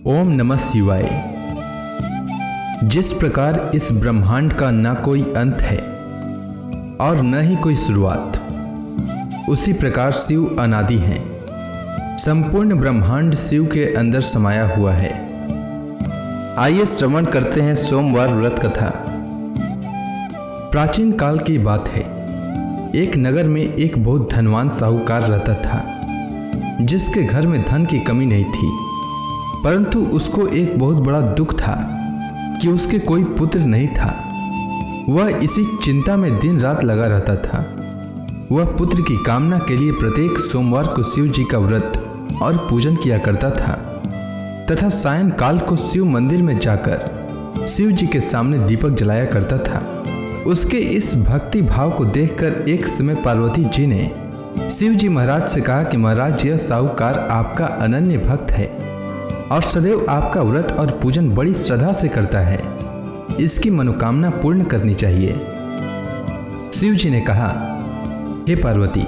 ओम नमः शिवाय। जिस प्रकार इस ब्रह्मांड का न कोई अंत है और न ही कोई शुरुआत, उसी प्रकार शिव अनादि हैं। संपूर्ण ब्रह्मांड शिव के अंदर समाया हुआ है। आइए श्रवण करते हैं सोमवार व्रत कथा। प्राचीन काल की बात है। एक नगर में एक बहुत धनवान साहूकार रहता था, जिसके घर में धन की कमी नहीं थी, परंतु उसको एक बहुत बड़ा दुख था कि उसके कोई पुत्र नहीं था। वह इसी चिंता में दिन रात लगा रहता था। वह पुत्र की कामना के लिए प्रत्येक सोमवार को शिव जी का व्रत और पूजन किया करता था तथा सायंकाल को शिव मंदिर में जाकर शिव जी के सामने दीपक जलाया करता था। उसके इस भक्ति भाव को देखकर एक समय पार्वती जी ने शिव जी महाराज से कहा कि महाराज, यह साहूकार आपका अनन्य भक्त है और सदैव आपका व्रत और पूजन बड़ी श्रद्धा से करता है। इसकी मनोकामना पूर्ण करनी चाहिए। शिव जी ने कहा, हे पार्वती,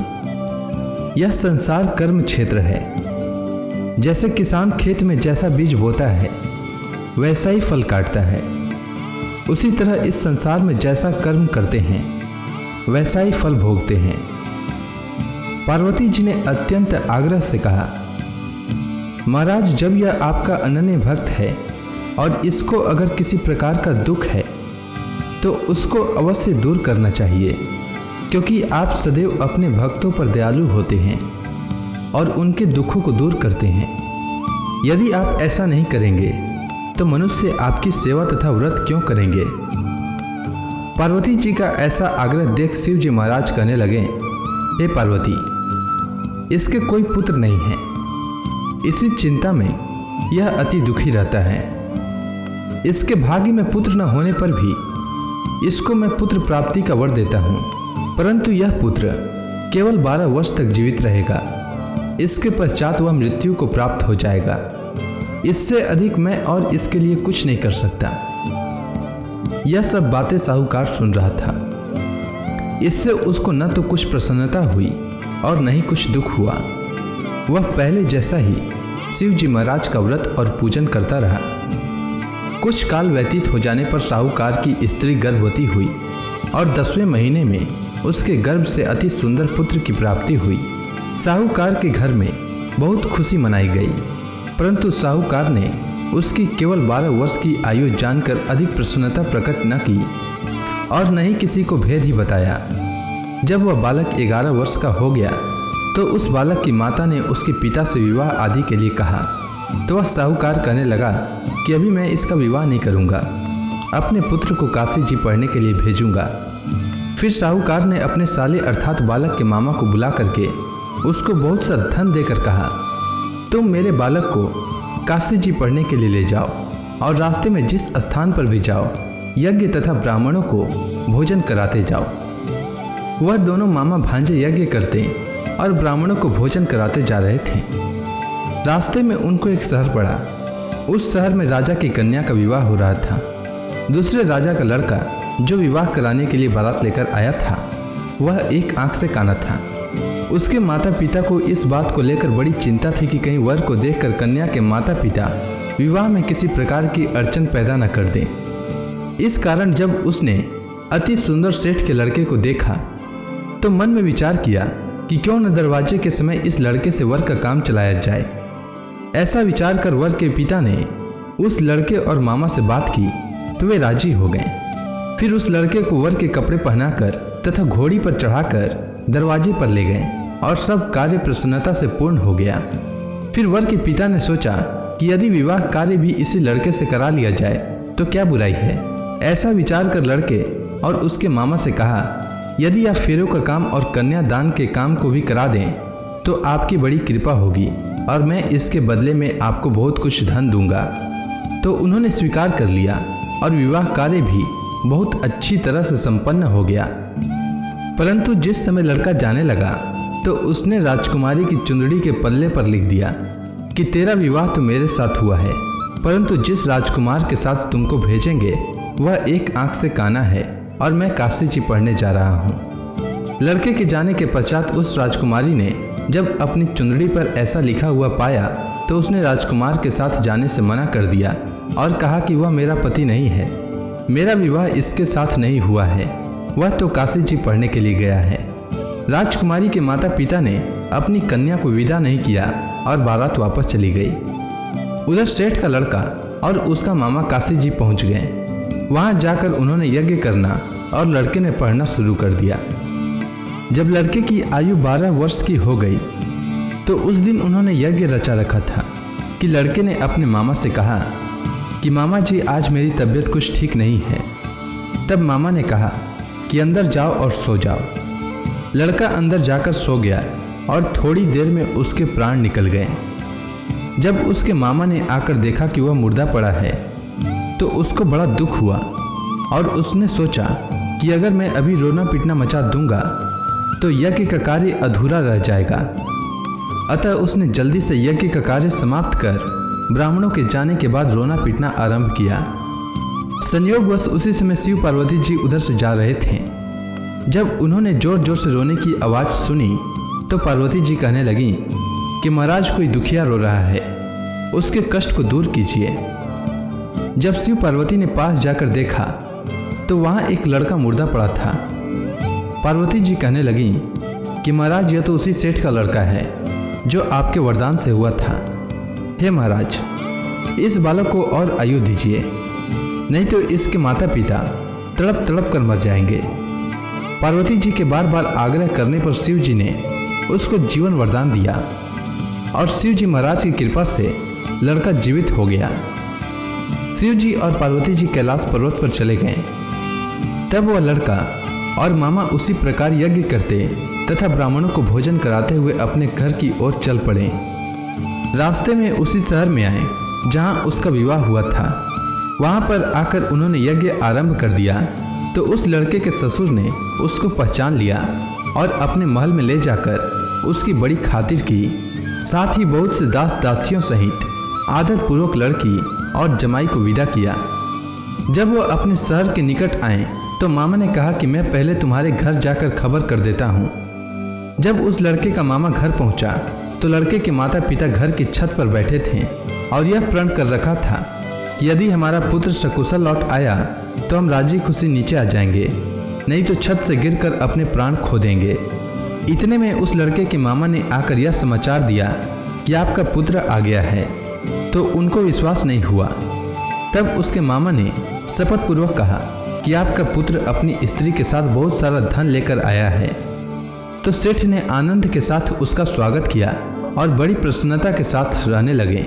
यह संसार कर्म क्षेत्र है। जैसे किसान खेत में जैसा बीज बोता है वैसा ही फल काटता है, उसी तरह इस संसार में जैसा कर्म करते हैं वैसा ही फल भोगते हैं। पार्वती जी ने अत्यंत आग्रह से कहा, महाराज, जब यह आपका अनन्य भक्त है और इसको अगर किसी प्रकार का दुख है तो उसको अवश्य दूर करना चाहिए, क्योंकि आप सदैव अपने भक्तों पर दयालु होते हैं और उनके दुखों को दूर करते हैं। यदि आप ऐसा नहीं करेंगे तो मनुष्य आपकी सेवा तथा व्रत क्यों करेंगे। पार्वती जी का ऐसा आग्रह देख शिव जी महाराज कहने लगे, हे पार्वती, इसके कोई पुत्र नहीं है। इसी चिंता में यह अति दुखी रहता है। इसके भाग्य में पुत्र न होने पर भी इसको मैं पुत्र प्राप्ति का वर देता हूँ, परंतु यह पुत्र केवल 12 वर्ष तक जीवित रहेगा। इसके पश्चात वह मृत्यु को प्राप्त हो जाएगा। इससे अधिक मैं और इसके लिए कुछ नहीं कर सकता। यह सब बातें साहूकार सुन रहा था। इससे उसको न तो कुछ प्रसन्नता हुई और न ही कुछ दुख हुआ। वह पहले जैसा ही शिव जी महाराज का व्रत और पूजन करता रहा। कुछ काल व्यतीत हो जाने पर साहूकार की स्त्री गर्भवती हुई और 10वें महीने में उसके गर्भ से अति सुंदर पुत्र की प्राप्ति हुई। साहूकार के घर में बहुत खुशी मनाई गई, परंतु साहूकार ने उसकी केवल 12 वर्ष की आयु जानकर अधिक प्रसन्नता प्रकट न की और न ही किसी को भेद ही बताया। जब वह बालक 11 वर्ष का हो गया तो उस बालक की माता ने उसके पिता से विवाह आदि के लिए कहा, तो वह साहूकार कहने लगा कि अभी मैं इसका विवाह नहीं करूँगा, अपने पुत्र को काशी जी पढ़ने के लिए भेजूँगा। फिर साहूकार ने अपने साले अर्थात बालक के मामा को बुला करके उसको बहुत सा धन देकर कहा, तुम मेरे बालक को काशी जी पढ़ने के लिए ले जाओ और रास्ते में जिस स्थान पर भी जाओ यज्ञ तथा ब्राह्मणों को भोजन कराते जाओ। वह दोनों मामा भांजे यज्ञ करते और ब्राह्मणों को भोजन कराते जा रहे थे। रास्ते में उनको एक शहर पड़ा। उस शहर में राजा की कन्या का विवाह हो रहा था। दूसरे राजा का लड़का जो विवाह कराने के लिए बारात लेकर आया था, वह एक आंख से काना था। उसके माता पिता को इस बात को लेकर बड़ी चिंता थी कि कहीं वर को देखकर कन्या के माता पिता विवाह में किसी प्रकार की अड़चन पैदा न कर दें। इस कारण जब उसने अति सुंदर सेठ के लड़के को देखा तो मन में विचार किया कि क्यों न दरवाजे के समय इस लड़के से वर का काम चलाया जाए। ऐसा विचार कर वर के पिता ने उस लड़के और मामा से बात की तो वे राजी हो गए। फिर उस लड़के को वर के कपड़े पहनाकर तथा घोड़ी पर चढ़ाकर दरवाजे पर ले गए और सब कार्य प्रसन्नता से पूर्ण हो गया। फिर वर के पिता ने सोचा कि यदि विवाह कार्य भी इसी लड़के से करा लिया जाए तो क्या बुराई है। ऐसा विचार कर लड़के और उसके मामा से कहा, यदि आप फेरों का काम और कन्यादान के काम को भी करा दें तो आपकी बड़ी कृपा होगी और मैं इसके बदले में आपको बहुत कुछ धन दूंगा। तो उन्होंने स्वीकार कर लिया और विवाह कार्य भी बहुत अच्छी तरह से संपन्न हो गया। परंतु जिस समय लड़का जाने लगा तो उसने राजकुमारी की चुंदड़ी के पल्ले पर लिख दिया कि तेरा विवाह तो मेरे साथ हुआ है, परंतु जिस राजकुमार के साथ तुमको भेजेंगे वह एक आंख से काना है और मैं काशी जी पढ़ने जा रहा हूँ। लड़के के जाने के पश्चात उस राजकुमारी ने जब अपनी चुंदड़ी पर ऐसा लिखा हुआ पाया तो उसने राजकुमार के साथ जाने से मना कर दिया और कहा कि वह मेरा पति नहीं है, मेरा विवाह इसके साथ नहीं हुआ है, वह तो काशी जी पढ़ने के लिए गया है। राजकुमारी के माता पिता ने अपनी कन्या को विदा नहीं किया और बारात वापस चली गई। उधर सेठ का लड़का और उसका मामा काशी जी पहुंच गए। वहां जाकर उन्होंने यज्ञ करना और लड़के ने पढ़ना शुरू कर दिया। जब लड़के की आयु 12 वर्ष की हो गई तो उस दिन उन्होंने यज्ञ रचा रखा था कि लड़के ने अपने मामा से कहा कि मामा जी आज मेरी तबीयत कुछ ठीक नहीं है। तब मामा ने कहा कि अंदर जाओ और सो जाओ। लड़का अंदर जाकर सो गया और थोड़ी देर में उसके प्राण निकल गए। जब उसके मामा ने आकर देखा कि वह मुर्दा पड़ा है तो उसको बड़ा दुख हुआ और उसने सोचा कि अगर मैं अभी रोना पीटना मचा दूंगा तो यज्ञ का कार्य अधूरा रह जाएगा। अतः उसने जल्दी से यज्ञ का कार्य समाप्त कर ब्राह्मणों के जाने के बाद रोना पीटना आरंभ किया। संयोगवश उसी समय शिव पार्वती जी उधर से जा रहे थे। जब उन्होंने जोर जोर से रोने की आवाज़ सुनी तो पार्वती जी कहने लगी कि महाराज कोई दुखिया रो रहा है, उसके कष्ट को दूर कीजिए। जब शिव पार्वती ने पास जाकर देखा तो वहाँ एक लड़का मुर्दा पड़ा था। पार्वती जी कहने लगी कि महाराज यह तो उसी सेठ का लड़का है जो आपके वरदान से हुआ था। हे महाराज, इस बालक को और आयु दीजिए, नहीं तो इसके माता पिता तड़प तड़प कर मर जाएंगे। पार्वती जी के बार बार आग्रह करने पर शिव जी ने उसको जीवन वरदान दिया और शिव जी महाराज की कृपा से लड़का जीवित हो गया। शिव जी और पार्वती जी कैलाश पर्वत पर चले गए। तब वह लड़का और मामा उसी प्रकार यज्ञ करते तथा ब्राह्मणों को भोजन कराते हुए अपने घर की ओर चल पड़े। रास्ते में उसी शहर में आए जहां उसका विवाह हुआ था। वहां पर आकर उन्होंने यज्ञ आरंभ कर दिया तो उस लड़के के ससुर ने उसको पहचान लिया और अपने महल में ले जाकर उसकी बड़ी खातिर की। साथ ही बहुत से दास दासियों सहित आदरपूर्वक लड़की और जमाई को विदा किया। जब वह अपने शहर के निकट आए तो मामा ने कहा कि मैं पहले तुम्हारे घर जाकर खबर कर देता हूँ। जब उस लड़के का मामा घर पहुँचा तो लड़के के माता पिता घर की छत पर बैठे थे और यह प्रण कर रखा था कि यदि हमारा पुत्र सकुशल लौट आया तो हम राजी खुशी नीचे आ जाएंगे, नहीं तो छत से गिरकर अपने प्राण खो देंगे। इतने में उस लड़के के मामा ने आकर यह समाचार दिया कि आपका पुत्र आ गया है, तो उनको विश्वास नहीं हुआ। तब उसके मामा ने शपथ पूर्वक कहा कि आपका पुत्र अपनी स्त्री के साथ बहुत सारा धन लेकर आया है। तो सेठ ने आनंद के साथ उसका स्वागत किया और बड़ी प्रसन्नता के साथ रहने लगे।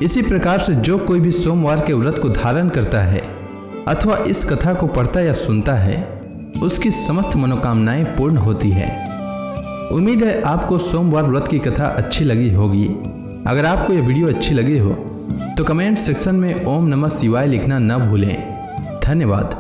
इसी प्रकार से जो कोई भी सोमवार के व्रत को धारण करता है अथवा इस कथा को पढ़ता या सुनता है उसकी समस्त मनोकामनाएं पूर्ण होती है। उम्मीद है आपको सोमवार व्रत की कथा अच्छी लगी होगी। अगर आपको यह वीडियो अच्छी लगी हो तो कमेंट सेक्शन में ओम नमः शिवाय लिखना न भूलें। धन्यवाद।